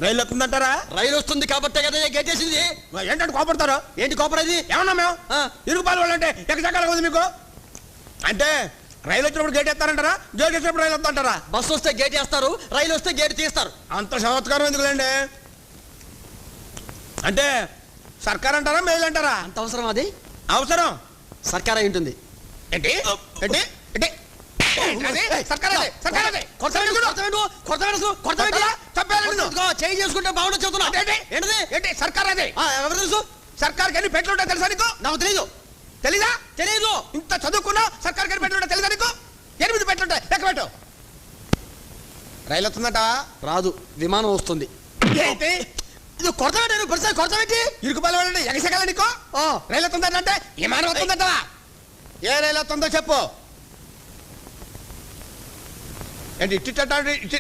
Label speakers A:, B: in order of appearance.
A: రైలు వస్తుందంటారా?
B: రైలు వస్తుంది కాబట్టే కదా గేట్ వేసింది.
A: ఏంటంటే కోపడతారు?
B: ఏంటి కోపడేది?
A: ఏమన్నా మేము ఇరుగుపాలు వాళ్ళంటే ఎక్కడికలా ఉంది మీకు? అంటే రైలు వచ్చినప్పుడు గేట్ వేస్తారంటారా, గేట్ వేసినప్పుడు రైలు వస్తుంటారా?
B: బస్సు వస్తే గేట్ వేస్తారు, రైలు వస్తే గేట్ తీస్తారు.
A: అంత చమత్కారం ఎందుకులేండి? అంటే సర్కార్ అంటారా, మేలు అంటారా?
B: అంత అవసరం అది?
A: అవసరం.
B: సర్కార్ అయి ఉంటుంది.
A: ఏంటి ఏంటి ఏంటి
B: చేంజ్ చేసుకుంటే బాగుంటుంది చెబుతున్నా.
A: ఏంటి సర్కార్ అది?
B: ఎవరు తెలుసు?
A: సర్కార్కి ఎన్ని పెట్లు ఉంటాయి తెలుసా నీకు?
B: నాకు తెలీదు.
A: తెలీదా?
B: తెలీదు.
A: ఇంత చదువుకున్నా సర్కార్కి ఎన్ని పెట్లు ఉంటాయి తెలుసా నీకు? 8 పెట్లు ఉంటాయి, లెక్క పెట్టు. రైలు వస్తుందట?
B: రాదు, విమానం వస్తుంది.
A: ఏంటి
B: ఇది కొరత పెట్టాను, పరిస్థితి కొరత పెట్టి
A: ఇరుకుపాలు వాళ్ళంటే ఎగసగల నీకు? రైలు వస్తుందంటే విమానం వస్తుందట. ఏ రైలు వస్తుందో చెప్పు. ఏంటి ఇట్టి